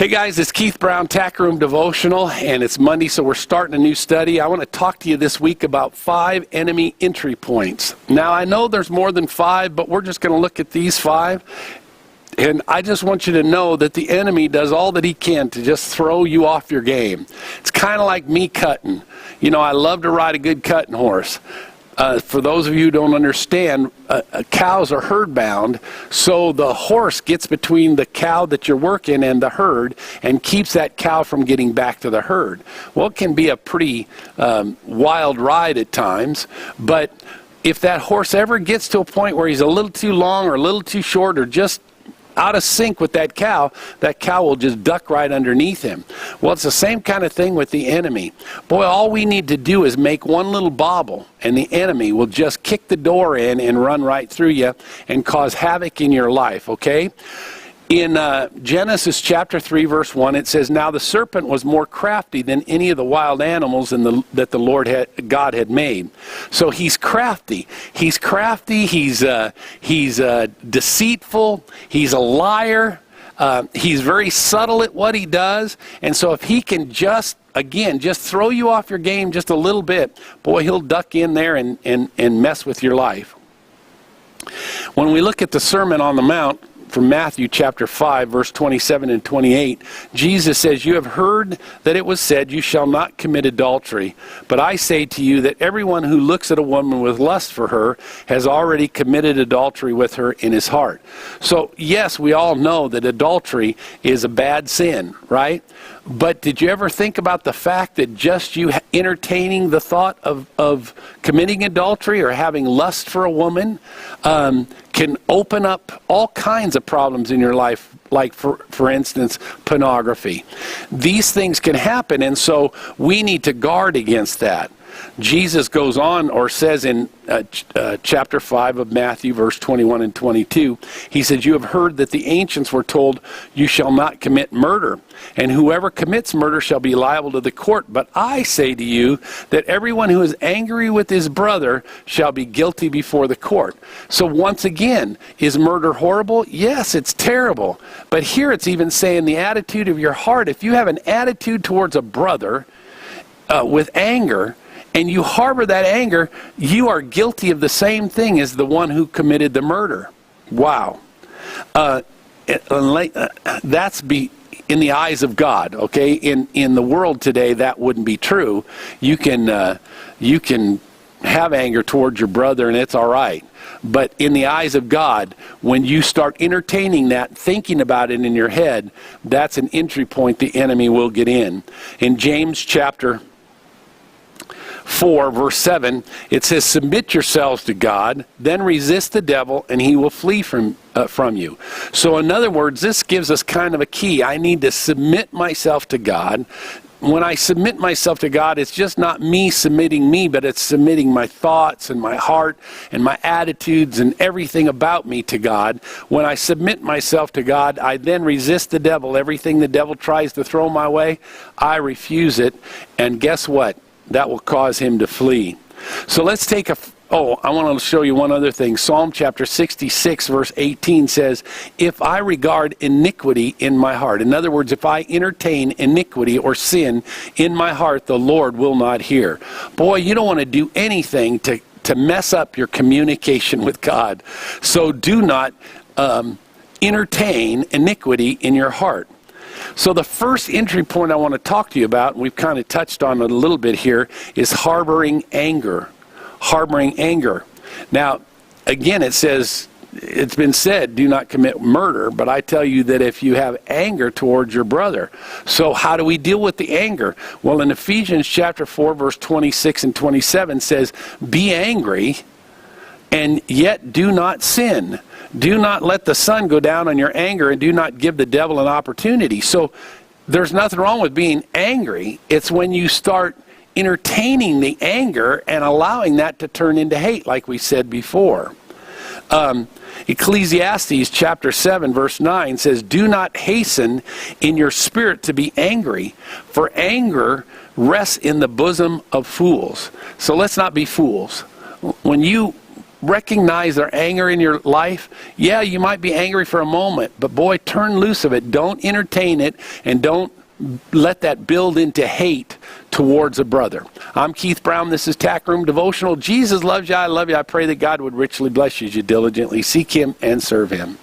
Hey guys, it's Keith Brown, Tack Room Devotional, and it's Monday, so we're starting a new study. I want to talk to you this week about 5 enemy entry points. Now, I know there's more than 5, but we're just going to look at these 5. And I just want you to know that the enemy does all that he can to just throw you off your game. It's kind of like me cutting. You know, I love to ride a good cutting horse. For those of you who don't understand, cows are herd bound, so the horse gets between the cow that you're working and the herd and keeps that cow from getting back to the herd. Well, it can be a pretty wild ride at times, but if that horse ever gets to a point where he's a little too long or a little too short or just out of sync with that cow will just duck right underneath him. Well, it's the same kind of thing with the enemy. Boy, all we need to do is make one little bobble, and the enemy will just kick the door in and run right through you and cause havoc in your life, okay? In Genesis chapter 3, verse 1, it says, "Now the serpent was more crafty than any of the wild animals that the Lord God had made." So he's crafty. He's crafty. He's deceitful. He's a liar. He's very subtle at what he does. And so if he can just throw you off your game just a little bit, boy, he'll duck in there and mess with your life. When we look at the Sermon on the Mount, from Matthew chapter 5, verse 27 and 28, Jesus says, "You have heard that it was said, 'You shall not commit adultery.' But I say to you that everyone who looks at a woman with lust for her has already committed adultery with her in his heart." So, yes, we all know that adultery is a bad sin, right? But did you ever think about the fact that just you entertaining the thought of committing adultery or having lust for a woman can open up all kinds of problems in your life, like, for instance, pornography. These things can happen, and so we need to guard against that. Jesus goes on, or says in chapter 5 of Matthew, verse 21 and 22, he says, "You have heard that the ancients were told, 'You shall not commit murder, and whoever commits murder shall be liable to the court. But I say to you that everyone who is angry with his brother shall be guilty before the court.'" So once again, is murder horrible? Yes, it's terrible. But here it's even saying the attitude of your heart. If you have an attitude towards a brother with anger, and you harbor that anger, you are guilty of the same thing as the one who committed the murder. Wow. That's in the eyes of God, okay? In the world today, that wouldn't be true. You can have anger towards your brother, and it's all right. But in the eyes of God, when you start entertaining that, thinking about it in your head, that's an entry point the enemy will get in. In James chapter 4, verse 7, it says, "Submit yourselves to God, then resist the devil, and he will flee from you." So in other words, this gives us kind of a key. I need to submit myself to God. When I submit myself to God, it's just not me submitting me, but it's submitting my thoughts and my heart and my attitudes and everything about me to God. When I submit myself to God, I then resist the devil. Everything the devil tries to throw my way, I refuse it. And guess what? That will cause him to flee. So let's take I want to show you one other thing. Psalm chapter 66, verse 18 says, "If I regard iniquity in my heart," in other words, if I entertain iniquity or sin in my heart, the Lord will not hear. Boy, you don't want to do anything to mess up your communication with God. So do not entertain iniquity in your heart. So the first entry point I want to talk to you about, and we've kind of touched on it a little bit here, is harboring anger. Harboring anger. Now, again, it's been said, do not commit murder, but I tell you that if you have anger towards your brother. So how do we deal with the anger? Well, in Ephesians chapter 4, verse 26 and 27 says, "Be angry, and yet do not sin. Do not let the sun go down on your anger, and do not give the devil an opportunity." So there's nothing wrong with being angry. It's when you start entertaining the anger and allowing that to turn into hate, like we said before. Ecclesiastes chapter 7, verse 9 says, "Do not hasten in your spirit to be angry, for anger rests in the bosom of fools." So let's not be fools. When you recognize their anger in your life, yeah, you might be angry for a moment, but boy, turn loose of it. Don't entertain it, and don't let that build into hate towards a brother. I'm Keith Brown. This is Tack Room Devotional. Jesus loves you. I love you. I pray that God would richly bless you as you diligently seek him and serve him.